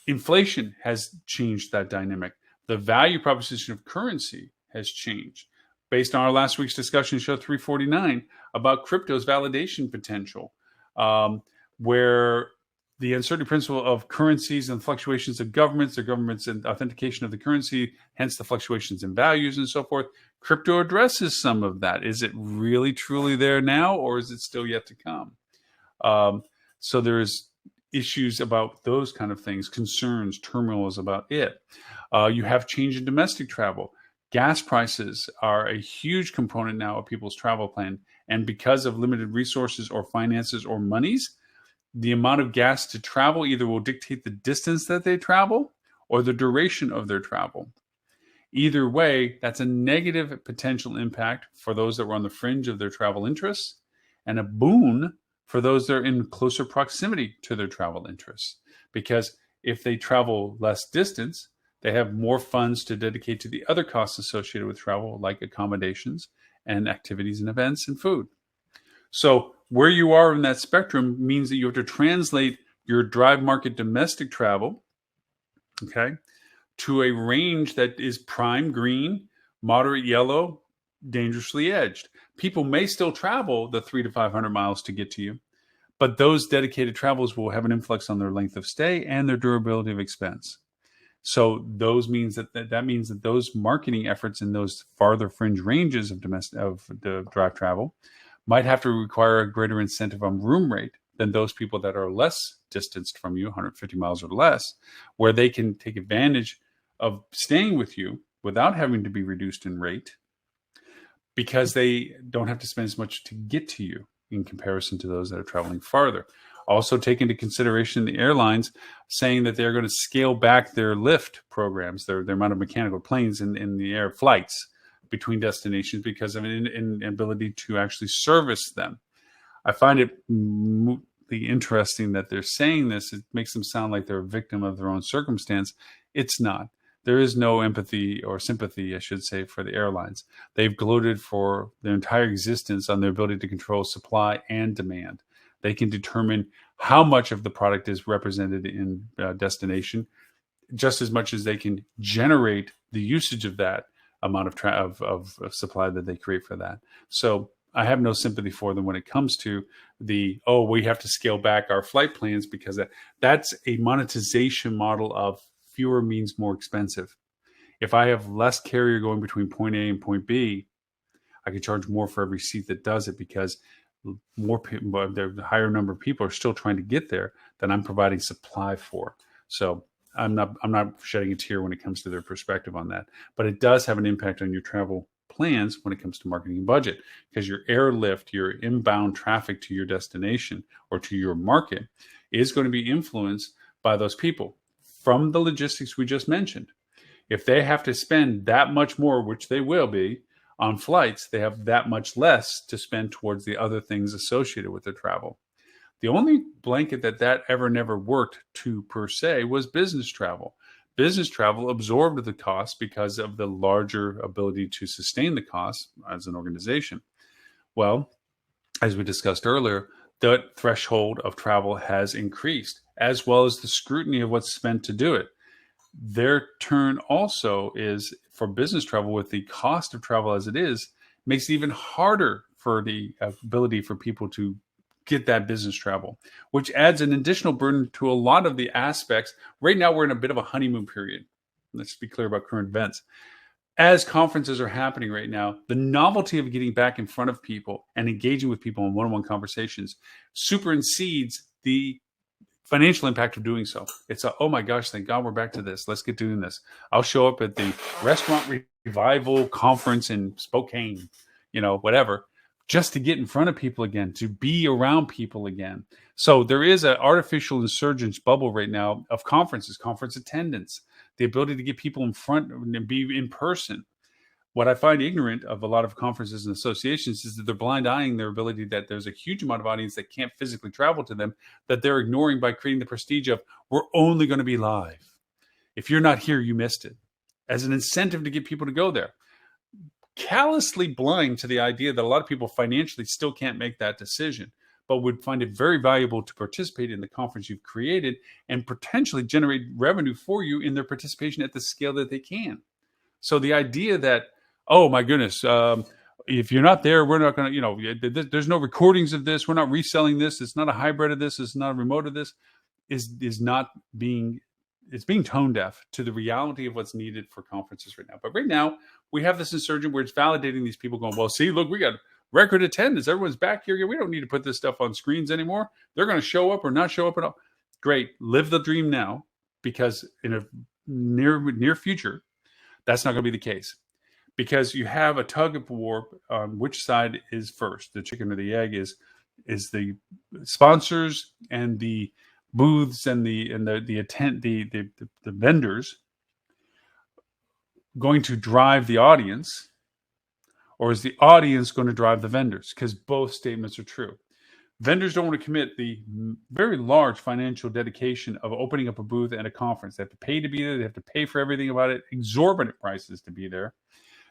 Inflation has changed that dynamic. The value proposition of currency has changed. Based on our last week's discussion, show 349, about crypto's validation potential, where the uncertainty principle of currencies and fluctuations of governments, the government's and authentication of the currency, hence the fluctuations in values and so forth. Crypto addresses some of that. Is it really truly there now, or is it still yet to come? So there's issues about those kind of things, concerns, turmoil is about it. You have change in domestic travel. Gas prices are a huge component now of people's travel plan. And because of limited resources or finances or monies, the amount of gas to travel either will dictate the distance that they travel or the duration of their travel. Either way, that's a negative potential impact for those that were on the fringe of their travel interests and a boon for those that are in closer proximity to their travel interests. Because if they travel less distance, they have more funds to dedicate to the other costs associated with travel, like accommodations and activities and events and food. So where you are in that spectrum means that you have to translate your drive market domestic travel, okay, to a range that is prime green, moderate yellow, dangerously edged. People may still travel the 300 to 500 miles to get to you, but those dedicated travels will have an influx on their length of stay and their durability of expense. So those means that means that those marketing efforts in those farther fringe ranges of the drive travel might have to require a greater incentive on room rate than those people that are less distanced from you, 150 miles or less, where they can take advantage of staying with you without having to be reduced in rate because they don't have to spend as much to get to you in comparison to those that are traveling farther. Also take into consideration the airlines saying that they're going to scale back their lift programs, their amount of mechanical planes in the air flights between destinations because of an inability to actually service them. I find it interesting that they're saying this. It makes them sound like they're a victim of their own circumstance. It's not. There is no empathy or sympathy, I should say, for the airlines. They've gloated for their entire existence on their ability to control supply and demand. They can determine how much of the product is represented in destination, just as much as they can generate the usage of that amount of supply that they create for that. So I have no sympathy for them when it comes to we have to scale back our flight plans because that's a monetization model of fewer means more expensive. If I have less carrier going between point A and point B, I can charge more for every seat that does it because more people, the higher number of people are still trying to get there than I'm providing supply for. So I'm not shedding a tear when it comes to their perspective on that, but it does have an impact on your travel plans when it comes to marketing and budget because your airlift, your inbound traffic to your destination or to your market is going to be influenced by those people from the logistics we just mentioned. If they have to spend that much more, which they will be, on flights, they have that much less to spend towards the other things associated with their travel. The only blanket that ever never worked to per se was business travel. Business travel absorbed the cost because of the larger ability to sustain the cost as an organization. Well, as we discussed earlier, the threshold of travel has increased, as well as the scrutiny of what's spent to do it. Their turn also is for business travel with the cost of travel as it is, makes it even harder for the ability for people to get that business travel, which adds an additional burden to a lot of the aspects. Right now, we're in a bit of a honeymoon period. Let's be clear about current events. As conferences are happening right now, the novelty of getting back in front of people and engaging with people in one-on-one conversations supersedes the financial impact of doing so. It's oh my gosh, thank God we're back to this. Let's get doing this. I'll show up at the Restaurant Revival Conference in Spokane, whatever, just to get in front of people again, to be around people again. So there is an artificial insurgence bubble right now of conferences, conference attendance, the ability to get people in front and be in person. What I find ignorant of a lot of conferences and associations is that they're blind eyeing their ability, that there's a huge amount of audience that can't physically travel to them, that they're ignoring by creating the prestige of, we're only going to be live. If you're not here, you missed it, as an incentive to get people to go there. Callously blind to the idea that a lot of people financially still can't make that decision, but would find it very valuable to participate in the conference you've created and potentially generate revenue for you in their participation at the scale that they can. So the idea that, oh my goodness, if you're not there, we're not going to, there's no recordings of this, we're not reselling this, it's not a hybrid of this, it's not a remote of this, is not being, it's being tone deaf to the reality of what's needed for conferences right now. But right now, we have this insurgent where it's validating these people going, well, see, look, we got record attendance. Everyone's back here. We don't need to put this stuff on screens anymore. They're going to show up or not show up at all. Great. Live the dream now, because in a near future, that's not going to be the case. Because you have a tug of war on which side is first. The chicken or the egg is the sponsors and the booths and the vendors going to drive the audience, or is the audience going to drive the vendors? Because both statements are true. Vendors don't want to commit the very large financial dedication of opening up a booth at a conference. They have to pay to be there. They have to pay for everything about it, exorbitant prices to be there.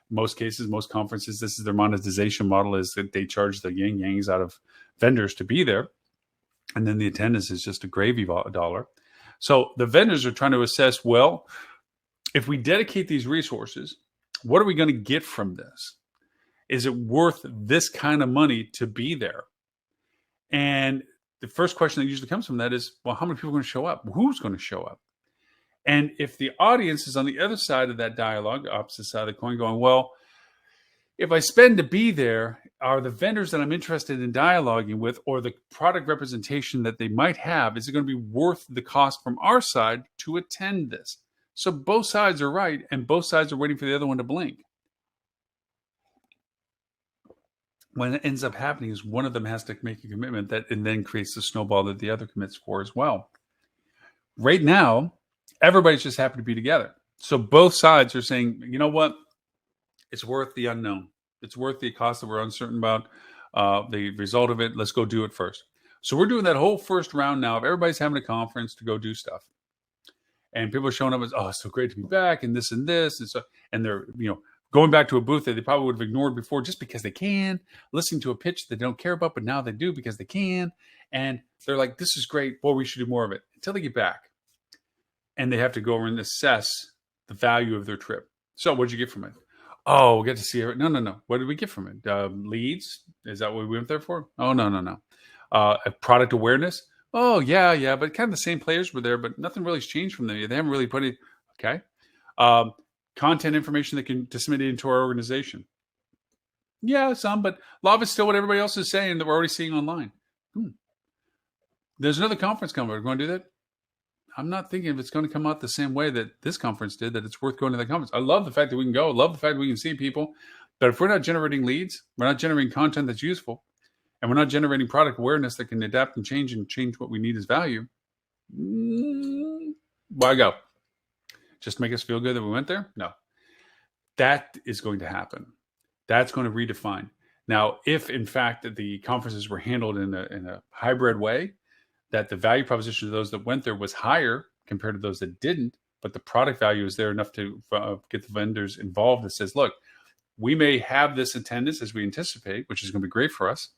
In most cases, most conferences, this is their monetization model, is that they charge the yang-yangs out of vendors to be there. And then the attendance is just a gravy dollar. So the vendors are trying to assess, well, if we dedicate these resources, what are we going to get from this? Is it worth this kind of money to be there? And the first question that usually comes from that is, well, how many people are going to show up? Who's going to show up? And if the audience is on the other side of that dialogue, the opposite side of the coin, going, well, if I spend to be there, are the vendors that I'm interested in dialoguing with, or the product representation that they might have, is it going to be worth the cost from our side to attend this? So both sides are right, and both sides are waiting for the other one to blink. When it ends up happening is one of them has to make a commitment that, and then creates the snowball that the other commits for as well. Right now, everybody's just happy to be together. So both sides are saying, you know what? It's worth the unknown. It's worth the cost that we're uncertain about, the result of it. Let's go do it first. So we're doing that whole first round now of everybody's having a conference to go do stuff. And people are showing up as, oh, it's so great to be back, and this and this. And so, and they're, going back to a booth that they probably would have ignored before just because they can, listening to a pitch that they don't care about, but now they do because they can. And they're like, this is great. Well, we should do more of it, until they get back. And they have to go over and assess the value of their trip. So what'd you get from it? Oh, we'll get to see it. No. What did we get from it? Leads? Is that what we went there for? Oh, no. A product awareness? Oh, yeah. But kind of the same players were there, but nothing really has changed from them. They haven't really put it. Okay. Content information that can disseminate into our organization. Yeah, some, but a lot of it's still what everybody else is saying that we're already seeing online. There's another conference coming. We're going to do that. I'm not thinking if it's going to come out the same way that this conference did, that it's worth going to the conference. I love the fact that we can go. I love the fact that we can see people. But if we're not generating leads, we're not generating content that's useful, and we're not generating product awareness that can adapt and change what we need as value, why go? Just to make us feel good that we went there? No. That is going to happen. That's going to redefine. Now, if in fact the conferences were handled in a hybrid way, that the value proposition of those that went there was higher compared to those that didn't, but the product value is there enough to get the vendors involved that says, look, we may have this attendance as we anticipate, which is going to be great for us,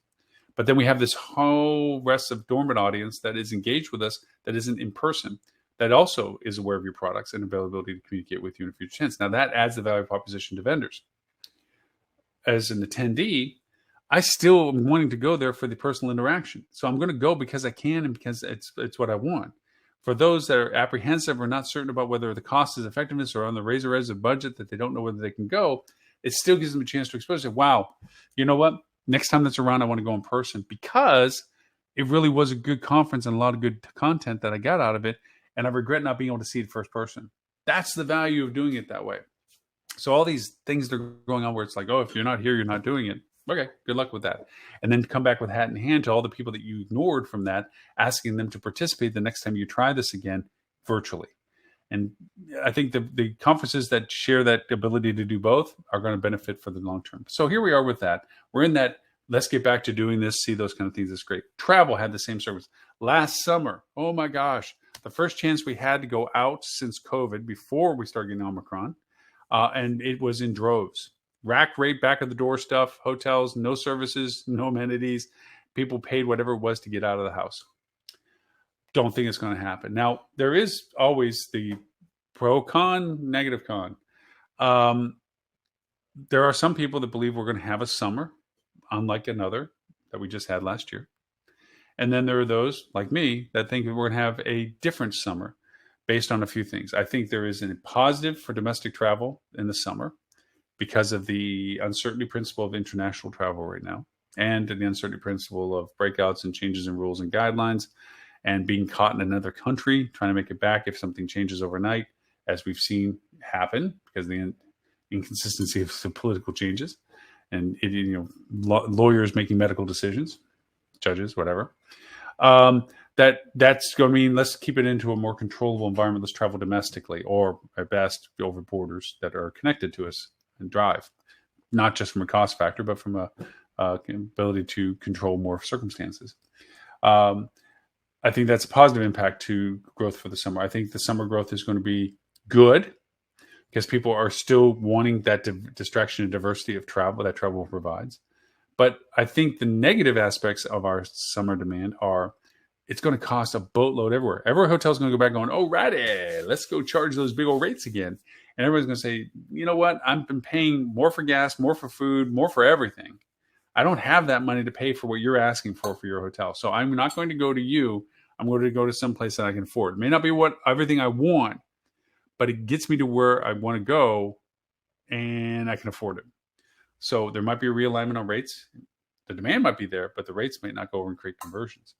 but then we have this whole rest of dormant audience that is engaged with us, that isn't in person, that also is aware of your products and availability to communicate with you in a future tense. Now that adds the value proposition to vendors. As an attendee, I still am wanting to go there for the personal interaction. So I'm going to go because I can and because it's what I want. For those that are apprehensive or not certain about whether the cost is effectiveness or on the razor edge of budget that they don't know whether they can go, it still gives them a chance to expose it. Wow, you know what? Next time that's around, I want to go in person, because it really was a good conference and a lot of good content that I got out of it. And I regret not being able to see it first person. That's the value of doing it that way. So all these things that are going on where it's like, oh, if you're not here, you're not doing it. Okay, good luck with that. And then come back with hat in hand to all the people that you ignored from that, asking them to participate the next time you try this again virtually. And I think the conferences that share that ability to do both are going to benefit for the long term. So here we are with that. We're in that, let's get back to doing this, see those kind of things. It's great. Travel had the same service. Last summer, oh my gosh, the first chance we had to go out since COVID before we started getting Omicron. And it was in droves. Rack rate, back of the door stuff, hotels, no services, no amenities. People paid whatever it was to get out of the house. Don't think it's going to happen. Now, there is always the pro con, negative con. There are some people that believe we're going to have a summer, unlike another that we just had last year. And then there are those like me that think we're going to have a different summer based on a few things. I think there is a positive for domestic travel in the summer because of the uncertainty principle of international travel right now, and the uncertainty principle of breakouts and changes in rules and guidelines, and being caught in another country, trying to make it back if something changes overnight, as we've seen happen because of the inconsistency of some political changes, and lawyers making medical decisions, judges, whatever. That's going to mean let's keep it into a more controllable environment. Let's travel domestically, or at best over borders that are connected to us and drive, not just from a cost factor, but from a ability to control more circumstances. I think that's a positive impact to growth for the summer. I think the summer growth is going to be good because people are still wanting that distraction and diversity of travel that travel provides. But I think the negative aspects of our summer demand are it's going to cost a boatload everywhere. Every hotel's going to go back going, oh, righty, let's go charge those big old rates again. And everybody's going to say, you know what? I've been paying more for gas, more for food, more for everything. I don't have that money to pay for what you're asking for your hotel. So I'm not going to go to you. I'm going to go to some place that I can afford. It may not be everything I want, but it gets me to where I want to go and I can afford it. So there might be a realignment on rates. The demand might be there, but the rates might not go over and create conversions.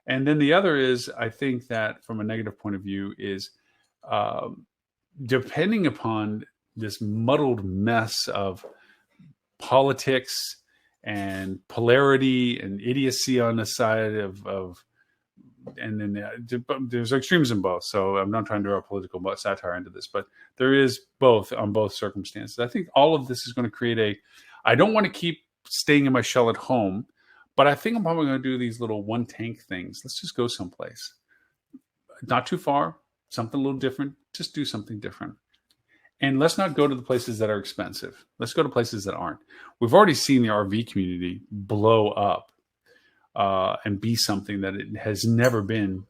And then the other is, I think that from a negative point of view is depending upon this muddled mess of politics and polarity and idiocy on the side of and then there's extremes in both. So I'm not trying to draw a political satire into this, but there is both on both circumstances. I think all of this is going to create I don't want to keep staying in my shell at home, but I think I'm probably going to do these little one tank things. Let's just go someplace. Not too far, something a little different. Just do something different. And let's not go to the places that are expensive. Let's go to places that aren't. We've already seen the RV community blow up and be something that it has never been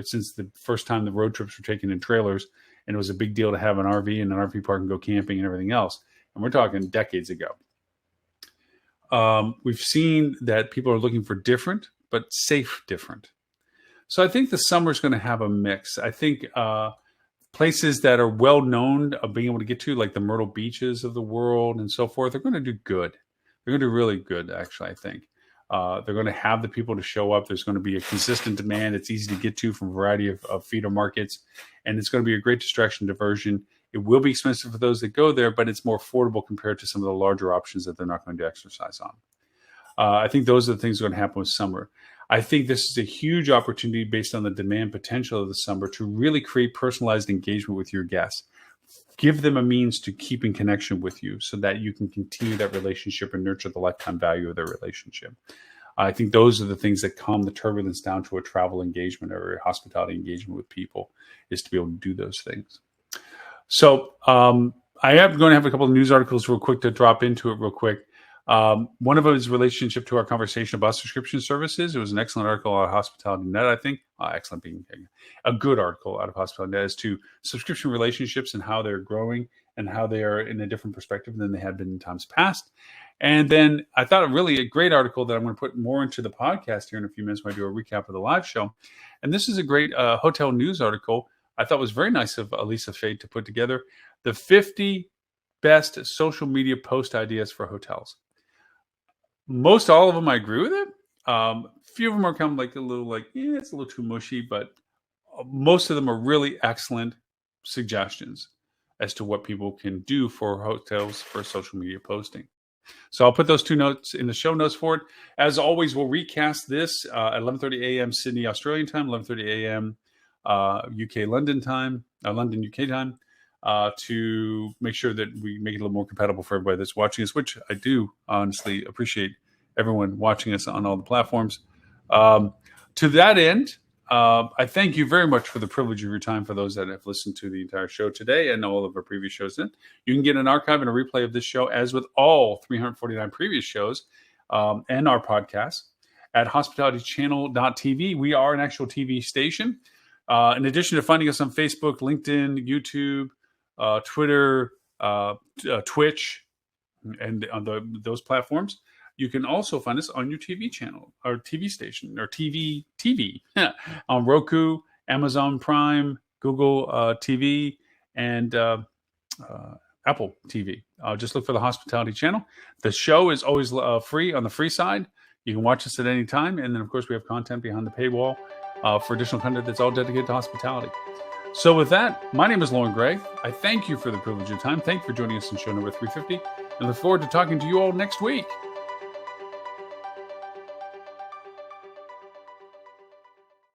since the first time the road trips were taken in trailers, and it was a big deal to have an RV and an RV park and go camping and everything else. And we're talking decades ago. We've seen that people are looking for different, but safe different. So I think the summer is going to have a mix. I think places that are well known of being able to get to, like the Myrtle Beaches of the world and so forth, they're going to do good. They're going to do really good, actually, I think. They're going to have the people to show up. There's going to be a consistent demand. It's easy to get to from a variety of feeder markets. And it's going to be a great distraction diversion. It will be expensive for those that go there, but it's more affordable compared to some of the larger options that they're not going to exercise on. I think those are the things that are going to happen with summer. I think this is a huge opportunity based on the demand potential of the summer to really create personalized engagement with your guests. Give them a means to keep in connection with you so that you can continue that relationship and nurture the lifetime value of their relationship. I think those are the things that calm the turbulence down to a travel engagement or a hospitality engagement with people, is to be able to do those things. So I am going to have a couple of news articles real quick to drop into it real quick. One of them is relationship to our conversation about subscription services. It was an excellent article out of Hospitality Net, I think. Excellent being a good article out of Hospitality Net as to subscription relationships and how they're growing and how they are in a different perspective than they had been in times past. And then I thought a great article that I'm going to put more into the podcast here in a few minutes when I do a recap of the live show. And this is a great hotel news article. I thought was very nice of Elisa Fade to put together the 50 best social media post ideas for hotels. Most all of them, I agree with it. Few of them are kind of it's a little too mushy, but most of them are really excellent suggestions as to what people can do for hotels for social media posting. So I'll put those two notes in the show notes for it. As always, we'll recast this at 11:30 a.m. Sydney, Australian time, 11:30 a.m. UK London time, London UK time, to make sure that we make it a little more compatible for everybody that's watching us, which I do honestly appreciate everyone watching us on all the platforms. To that end, I thank you very much for the privilege of your time. For those that have listened to the entire show today and all of our previous shows, you can get an archive and a replay of this show, as with all 349 previous shows and our podcast, at hospitalitychannel.tv. We are an actual TV station. In addition to finding us on Facebook, LinkedIn, YouTube, Twitter, Twitch, and on those platforms, you can also find us on your TV channel, or TV station, or TV on Roku, Amazon Prime, Google TV, and Apple TV. Just look for the Hospitality Channel. The show is always free on the free side. You can watch us at any time. And then, of course, we have content behind the paywall for additional content that's all dedicated to hospitality. So with that, my name is Loren Gray. I thank you for the privilege of your time. Thank you for joining us in show number 350. And look forward to talking to you all next week.